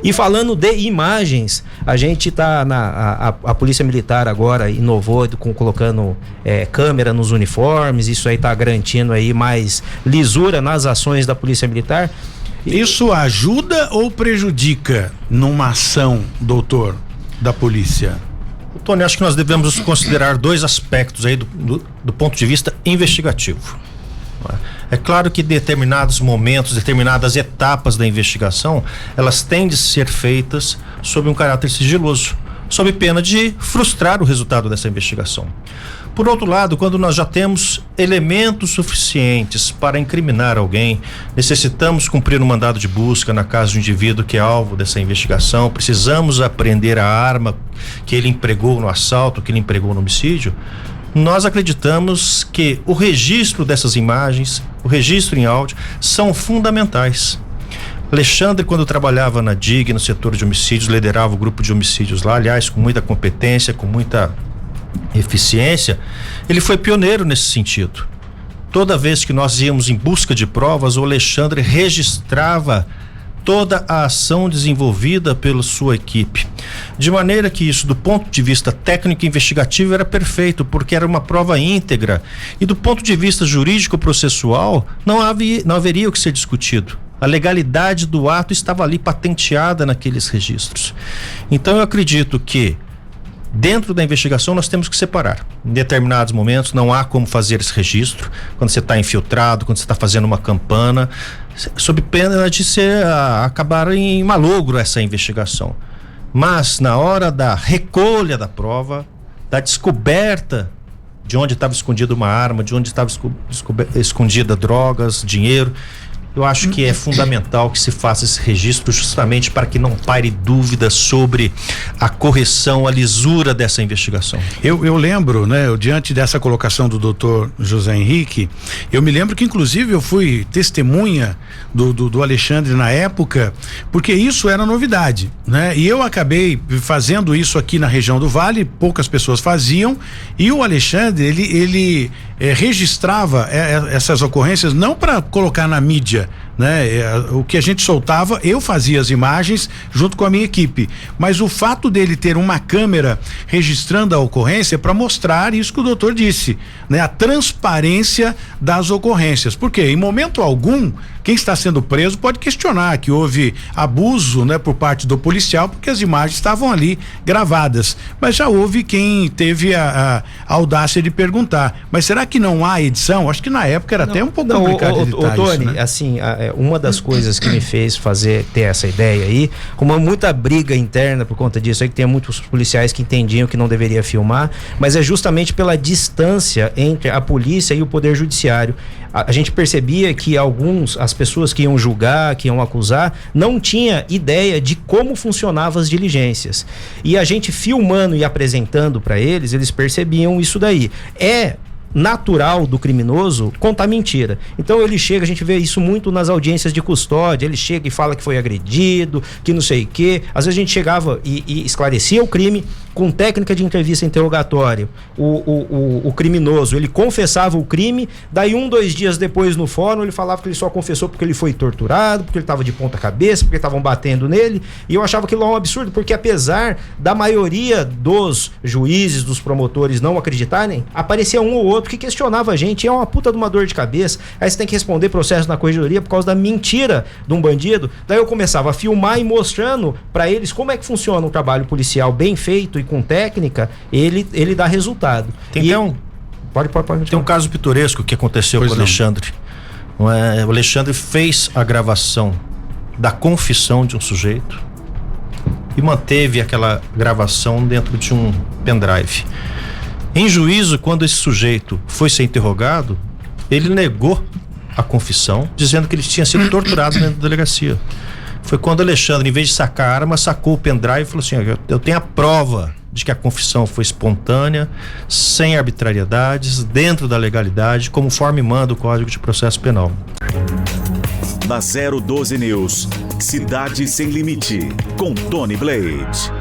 E falando de imagens, a gente tá a Polícia Militar agora inovou colocando câmera nos uniformes, isso aí tá garantindo aí mais lisura nas ações da Polícia Militar. Isso ajuda ou prejudica numa ação, doutor, da polícia? Tony, acho que nós devemos considerar dois aspectos aí do ponto de vista investigativo. É claro que determinados momentos, determinadas etapas da investigação, elas têm de ser feitas sob um caráter sigiloso, sob pena de frustrar o resultado dessa investigação. Por outro lado, quando nós já temos elementos suficientes para incriminar alguém, necessitamos cumprir um mandado de busca na casa do indivíduo que é alvo dessa investigação, precisamos apreender a arma que ele empregou no assalto, que ele empregou no homicídio, nós acreditamos que o registro dessas imagens, o registro em áudio, são fundamentais. Alexandre, quando trabalhava na DIG, no setor de homicídios, liderava o grupo de homicídios lá, aliás, com muita competência, com muita eficiência, ele foi pioneiro nesse sentido. Toda vez que nós íamos em busca de provas, o Alexandre registrava toda a ação desenvolvida pela sua equipe, de maneira que isso, do ponto de vista técnico e investigativo, era perfeito, porque era uma prova íntegra, e do ponto de vista jurídico-processual não haveria o que ser discutido. A legalidade do ato estava ali patenteada naqueles registros. Então eu acredito que dentro da investigação nós temos que separar. Em determinados momentos não há como fazer esse registro, quando você está infiltrado, quando você está fazendo uma campana, sob pena de acabar em malogro essa investigação. Mas na hora da recolha da prova, da descoberta de onde estava escondida uma arma, de onde estava escondida drogas, dinheiro, eu acho que é fundamental que se faça esse registro justamente para que não paire dúvidas sobre a correção, a lisura dessa investigação. Eu lembro, né, diante dessa colocação do doutor José Henrique, eu me lembro que inclusive eu fui testemunha do Alexandre na época, porque isso era novidade, né? E eu acabei fazendo isso aqui na região do Vale, poucas pessoas faziam, e o Alexandre, ele registrava essas ocorrências não para colocar na mídia, né? O que a gente soltava, eu fazia as imagens junto com a minha equipe, mas o fato dele ter uma câmera registrando a ocorrência é para mostrar isso que o doutor disse, né? A transparência das ocorrências, porque em momento algum quem está sendo preso pode questionar que houve abuso, né, por parte do policial, porque as imagens estavam ali gravadas, mas já houve quem teve a audácia de perguntar, mas será que não há edição? Acho que na época era até um pouco complicado editar Tony, isso, né? assim, uma das coisas que me fez ter essa ideia aí, com muita briga interna por conta disso, aí que tem muitos policiais que entendiam que não deveria filmar, mas é justamente pela distância entre a polícia e o poder judiciário. A gente percebia que as pessoas que iam julgar, que iam acusar, não tinha ideia de como funcionavam as diligências. E a gente filmando e apresentando para eles, eles percebiam isso daí. É natural do criminoso contar mentira. Então ele chega, a gente vê isso muito nas audiências de custódia, ele chega e fala que foi agredido, que não sei o quê. Às vezes a gente chegava e esclarecia o crime com técnica de entrevista interrogatório. O criminoso, ele confessava o crime, daí 2 dias depois no fórum ele falava que ele só confessou porque ele foi torturado, porque ele estava de ponta cabeça, porque estavam batendo nele, e eu achava aquilo um absurdo, porque apesar da maioria dos juízes, dos promotores não acreditarem, aparecia um ou outro que questionava a gente, é uma puta de uma dor de cabeça, aí você tem que responder processo na corregedoria por causa da mentira de um bandido. Daí eu começava a filmar e mostrando pra eles como é que funciona um trabalho policial bem feito e com técnica, ele dá resultado. Tem um caso pitoresco que aconteceu com o Alexandre. O Alexandre fez a gravação da confissão de um sujeito e manteve aquela gravação dentro de um pendrive. Em juízo, quando esse sujeito foi ser interrogado, ele negou a confissão, dizendo que ele tinha sido torturado dentro da delegacia. Foi quando Alexandre, em vez de sacar a arma, sacou o pendrive e falou assim: eu tenho a prova de que a confissão foi espontânea, sem arbitrariedades, dentro da legalidade, conforme manda o Código de Processo Penal. Na 012 News, Cidade Sem Limite, com Tony Blade.